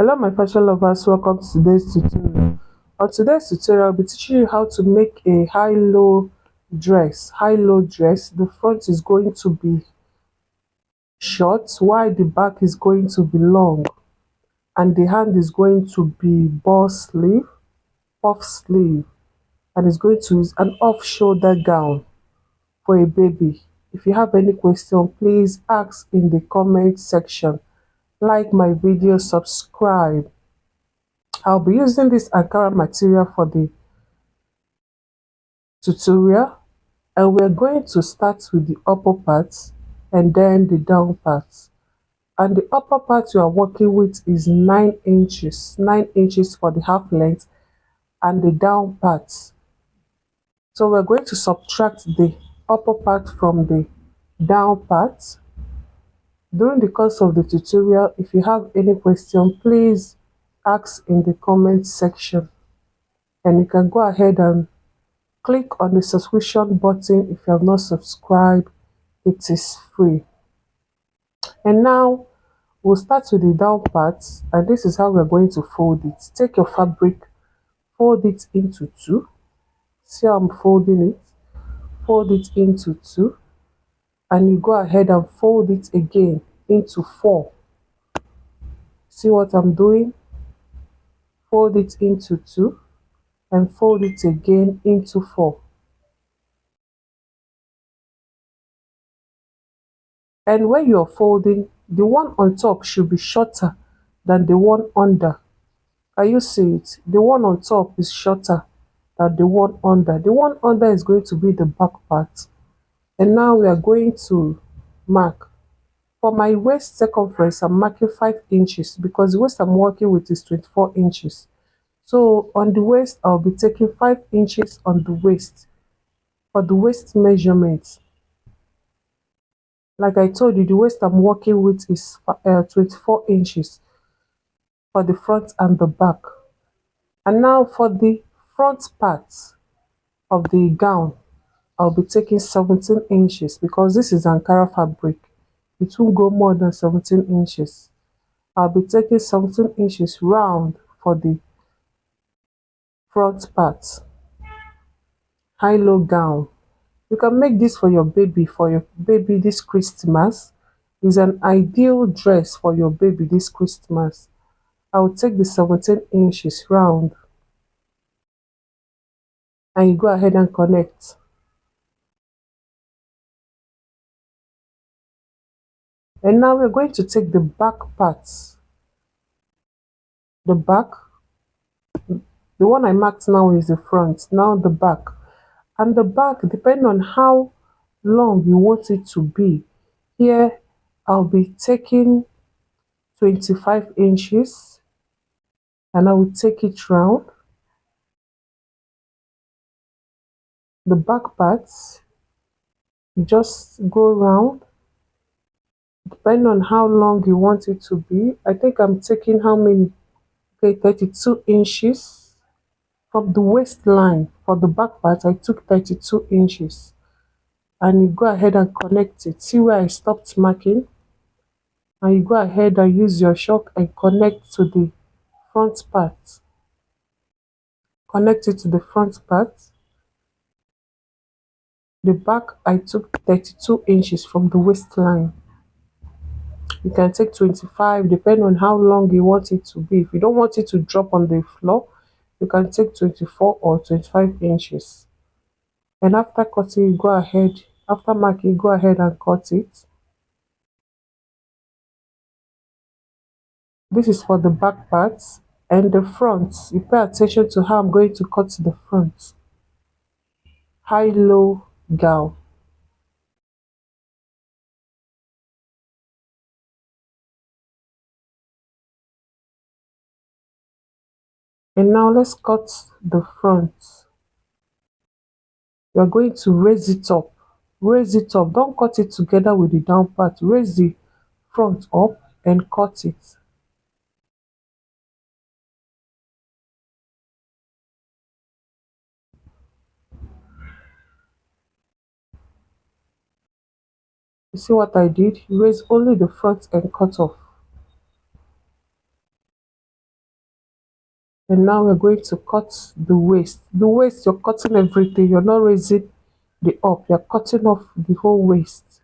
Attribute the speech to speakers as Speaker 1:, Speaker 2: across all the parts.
Speaker 1: Hello my fashion lovers, welcome to today's tutorial. On today's tutorial, I'll be teaching you how to make a high-low dress. High-low dress, the front is going to be short while the back is going to be long, and the hand is going to be ball sleeve, puff sleeve, and it's going to use an off-shoulder gown for a baby. If you have any question, please ask in the comment section. Like my video, subscribe. I'll be using this Ankara material for the tutorial, and we're going to start with the upper parts and then the down parts. And the upper part you are working with is 9 inches, 9 inches for the half length, and the down parts. So we're going to subtract the upper part from the down part. During the course of the tutorial, if you have any question, please ask in the comment section, and you can go ahead and click on the subscription button if you have not subscribed. It is free. And now we'll start with the down parts, and this is how we're going to fold it. Take your fabric, fold it into two. See how I'm folding it? Fold it into two, and you go ahead and fold it again into four. See what I'm doing? Fold it into two and fold it again into four. And when you're folding, the one on top should be shorter than the one under. Can you see it? The one on top is shorter than the one under. The one under is going to be the back part. And now we are going to mark. For my waist circumference, I'm marking 5 inches because the waist I'm working with is 24 inches. So on the waist, I'll be taking 5 inches on the waist for the waist measurement. Like I told you, the waist I'm working with is 24 inches for the front and the back. And now for the front part of the gown, I'll be taking 17 inches because this is Ankara fabric. It won't go more than 17 inches. I'll be taking 17 inches round for the front part. High-low gown. You can make this for your baby this Christmas. Is an ideal dress for your baby this Christmas. I will take the 17 inches round, and you go ahead and connect. And now we're going to take the back parts. The back, the one I marked now is the front, now the back. And the back, depending on how long you want it to be, here I'll be taking 25 inches, and I will take it round. The back parts, you just go round, depending on how long you want it to be. I think I'm taking how many? Okay, 32 inches from the waistline. For the back part, I took 32 inches. And you go ahead and connect it. See where I stopped marking? And you go ahead and use your chalk and connect to the front part. Connect it to the front part. The back, I took 32 inches from the waistline. You can take 25 depending on how long you want it to be. If you don't want it to drop on the floor, you can take 24 or 25 inches. And after cutting, you go ahead, after marking, go ahead and cut it. This is for the back parts. And the front, you pay attention to how I'm going to cut the front. High-low gown. And now let's cut the front. You're going to raise it up. Raise it up. Don't cut it together with the down part. Raise the front up and cut it. You see what I did? Raise only the front and cut off. And now we're going to cut the waist. The waist, you're cutting everything. You're not raising the up. You're cutting off the whole waist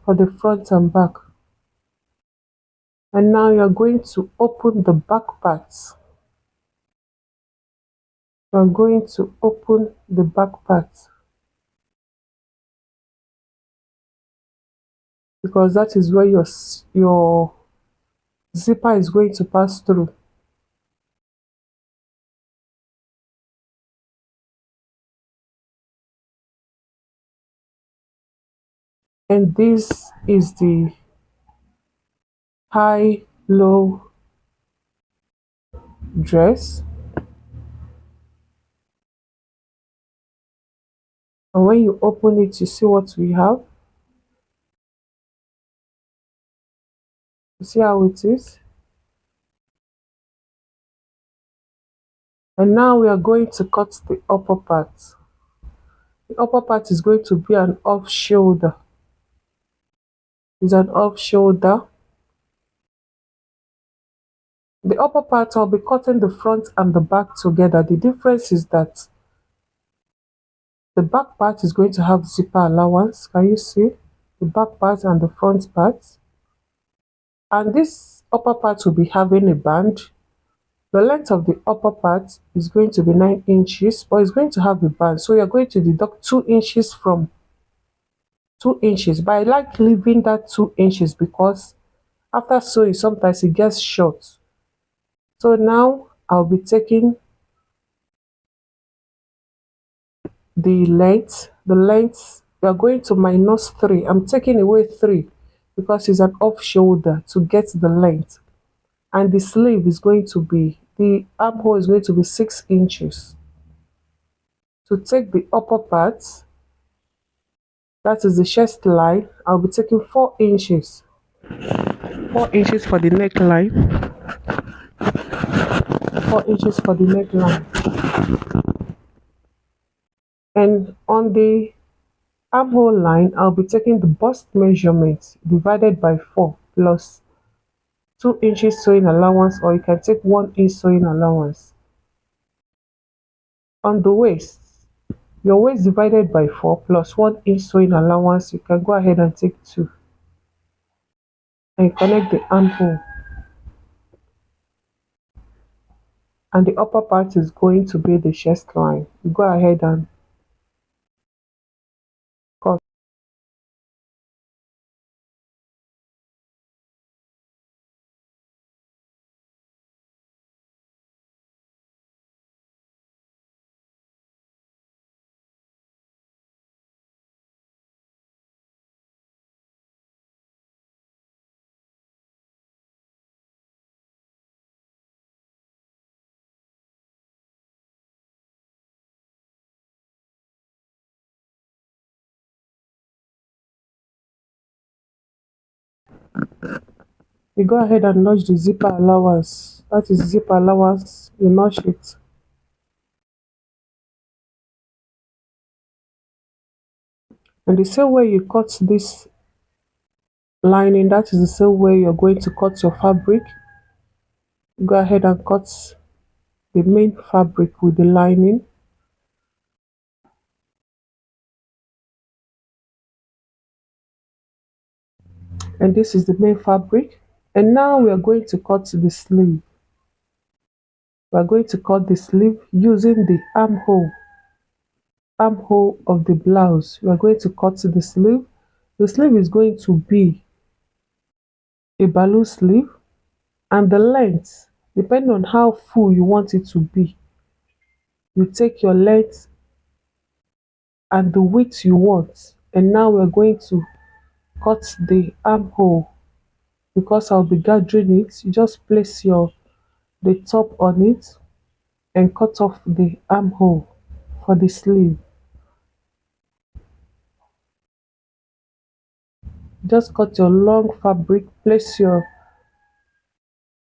Speaker 1: for the front and back. And now you're going to open the back parts. You're going to open the back part because that is where your zipper is going to pass through. And this is the high low dress. And when you open it, you see what we have. You see how it is. And now we are going to cut the upper part. The upper part is going to be an off shoulder. It's an off shoulder. The upper part, I'll be cutting the front and the back together. The difference is that the back part is going to have zipper allowance. Can you see? The back part and the front part. And this upper part will be having a band. The length of the upper part is going to be 9 inches, but it's going to have a band. So you're going to deduct 2 inches from 2 inches. But I like leaving that 2 inches because after sewing, sometimes it gets short. So now I'll be taking the length, we are going to minus 3. I'm taking away 3 because it's an off shoulder to get the length. And the sleeve is going to be, the armhole is going to be 6 inches. To take the upper part, that is the chest line, I'll be taking 4 inches. 4 inches for the neckline. 4 inches for the neckline. And on the armhole line, I'll be taking the bust measurement divided by 4 plus 2 inches sewing allowance, or you can take 1 inch sewing allowance. On the waist, your waist divided by 4 plus 1 inch sewing allowance, you can go ahead and take 2. And connect the armhole. And the upper part is going to be the chest line. You go ahead and cut. You go ahead and notch the zipper allowance. That is zipper allowance, you notch it. And the same way you cut this lining, that is the same way you're going to cut your fabric. Go ahead and cut the main fabric with the lining. And this is the main fabric. And now we are going to cut the sleeve. We are going to cut the sleeve using the armhole of the blouse. We are going to cut the sleeve. The sleeve is going to be a balloon sleeve, and the length, depending on how full you want it to be, you take your length and the width you want. And now we're going to cut the armhole. Because I'll be gathering it, you just place the top on it and cut off the armhole for the sleeve. Just cut your long fabric, place your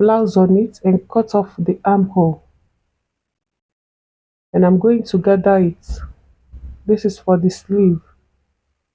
Speaker 1: blouse on it and cut off the armhole. And I'm going to gather it. This is for the sleeve.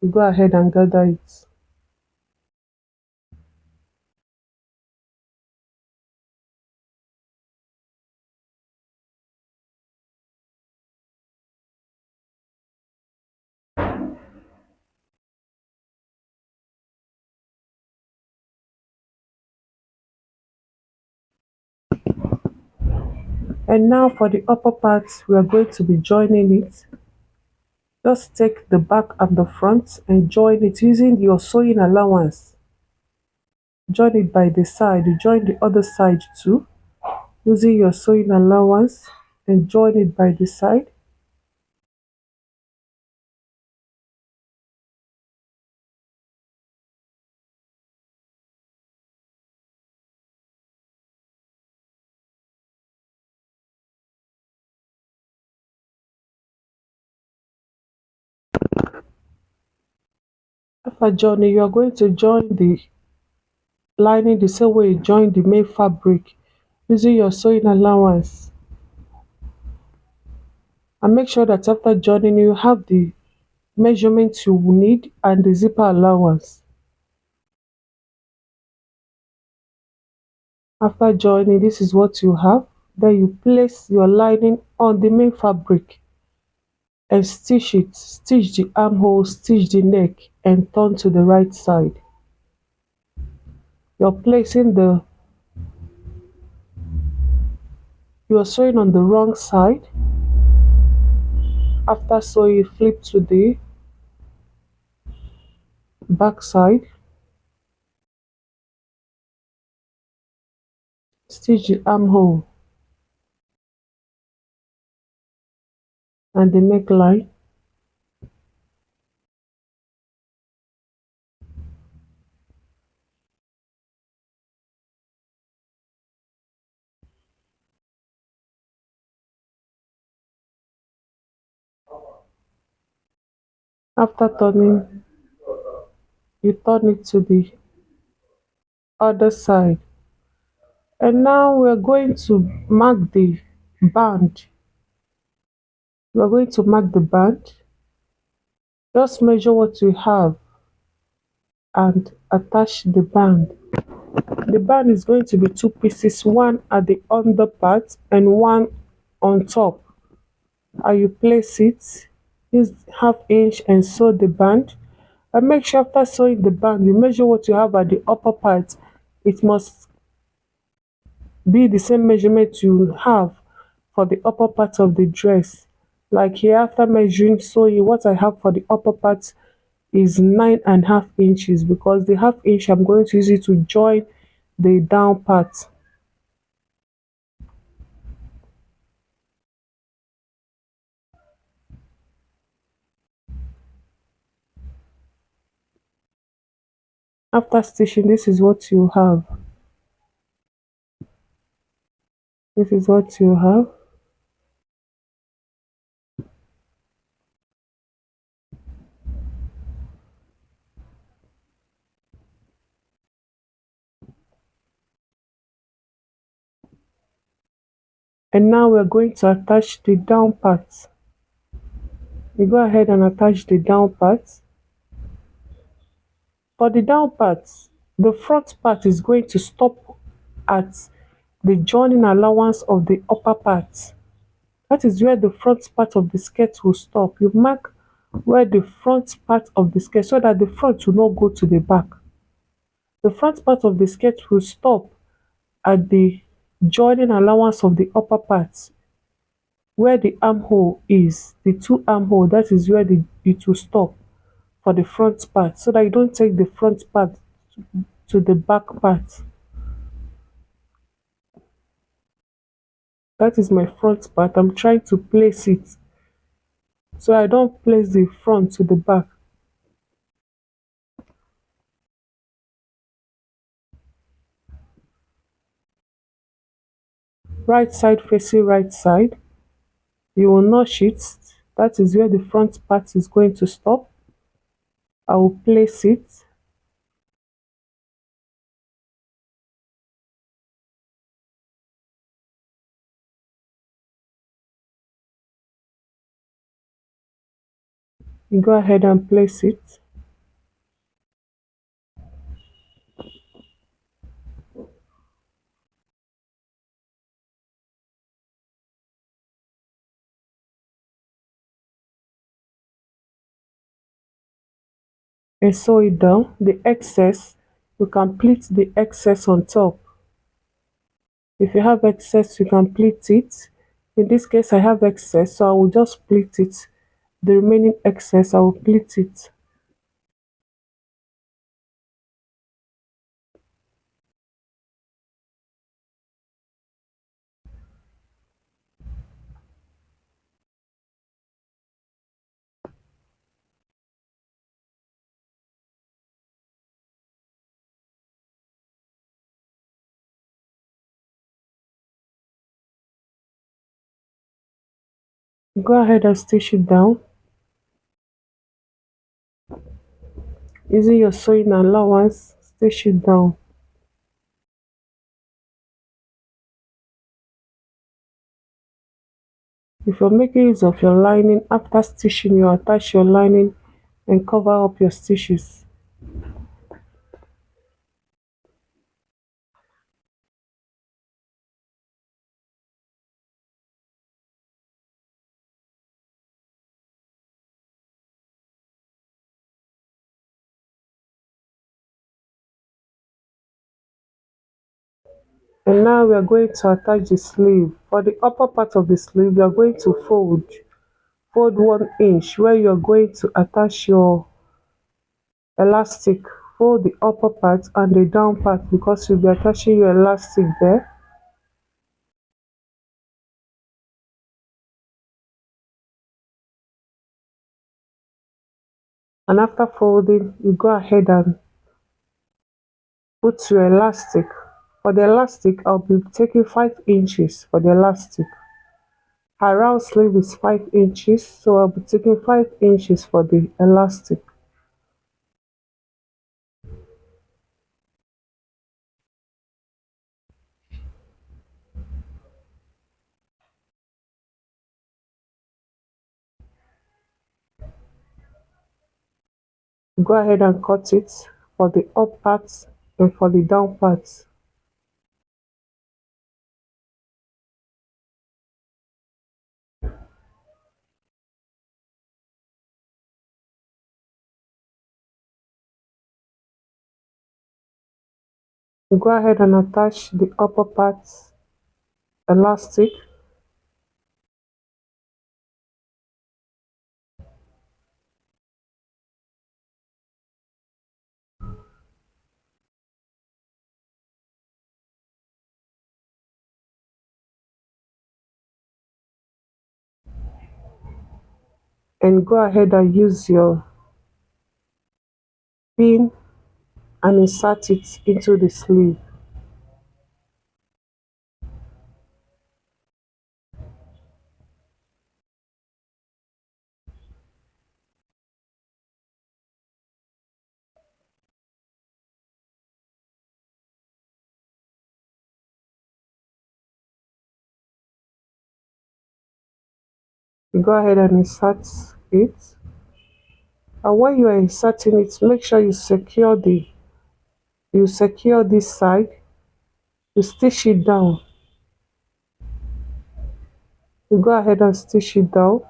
Speaker 1: You go ahead and gather it. And now for the upper part, we are going to be joining it. Just take the back and the front and join it using your sewing allowance. Join it by the side, join the other side too using your sewing allowance and join it by the side. After joining, you are going to join the lining the same way you join the main fabric using your sewing allowance, and make sure that after joining you have the measurement you will need and the zipper allowance. After joining, this is what you have. Then you place your lining on the main fabric and stitch it. Stitch the armhole, stitch the neck and turn to the right side. You're placing the you're sewing on the wrong side. After sewing, flip to the back side, stitch the armhole and the neckline. After turning, you turn it to the other side. And now we're going to mark the band. We're going to mark the band. Just measure what you have and attach the band. The band is going to be two pieces, one at the under part and one on top. And you place it, use half inch and sew the band. And make sure after sewing the band, you measure what you have at the upper part. It must be the same measurement you have for the upper part of the dress. Like here, after measuring sewing, what I have for the upper part is 9.5 inches, because the half inch I'm going to use it to join the down part. After stitching, this is what you have. This is what you have. And now we're going to attach the down part. You go ahead and attach the down part. For the down part, the front part is going to stop at the joining allowance of the upper part. That is where the front part of the skirt will stop. You mark where the front part of the skirt, so that the front will not go to the back. The front part of the skirt will stop at the joining allowance of the upper part, where the armhole is, the two armhole, that is where it will stop for the front part, so that you don't take the front part to the back part. That is my front part. I'm trying to place it so I don't place the front to the back. Right side facing right side, you will notch it. That is where the front part is going to stop. I will place it. You go ahead and place it. And sew it down. The excess, you can pleat the excess on top. If you have excess, you can pleat it. In this case, I have excess, so I will just split it. The remaining excess, I will split it. Go ahead and stitch it down. Using your sewing allowance, stitch it down. If you're making use of your lining, after stitching, you attach your lining and cover up your stitches. And now we are going to attach the sleeve. For the upper part of the sleeve, you are going to fold 1 inch where you are going to attach your elastic. Fold the upper part and the down part because you'll be attaching your elastic there. And after folding, you go ahead and put your elastic. For the elastic, I'll be taking 5 inches for the elastic. Her round sleeve is 5 inches, so I'll be taking 5 inches for the elastic. Go ahead and cut it for the up parts and for the down parts. Go ahead and attach the upper parts elastic. And go ahead and use your pin and insert it into the sleeve. Go ahead and insert it. And when you are inserting it, make sure you secure this side. You stitch it down. You go ahead and stitch it down.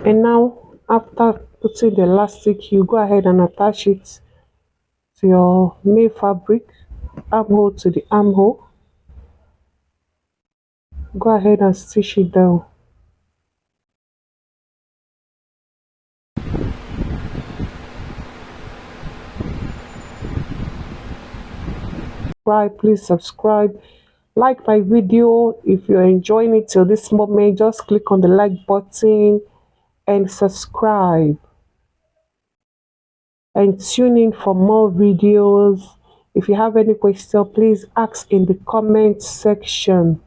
Speaker 1: And now, after putting the elastic, you go ahead and attach it to your main fabric, armhole to the armhole. Go ahead and stitch it down. Right, please subscribe, like my video. If you're enjoying it till this moment, just click on the like button and subscribe, and tune in for more videos. If you have any question, please ask in the comment section.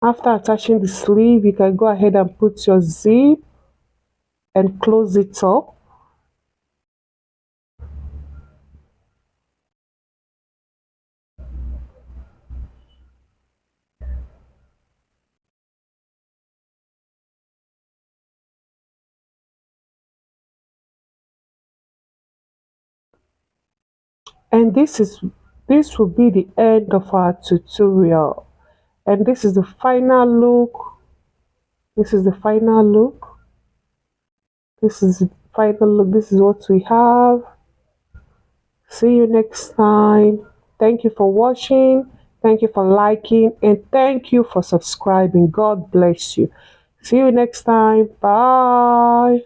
Speaker 1: After attaching the sleeve, you can go ahead and put your zip and close it up. And this will be the end of our tutorial. And this is the final look. This is the final look. This is the final look. This is what we have. See you next time. Thank you for watching. Thank you for liking. And thank you for subscribing. God bless you. See you next time. Bye.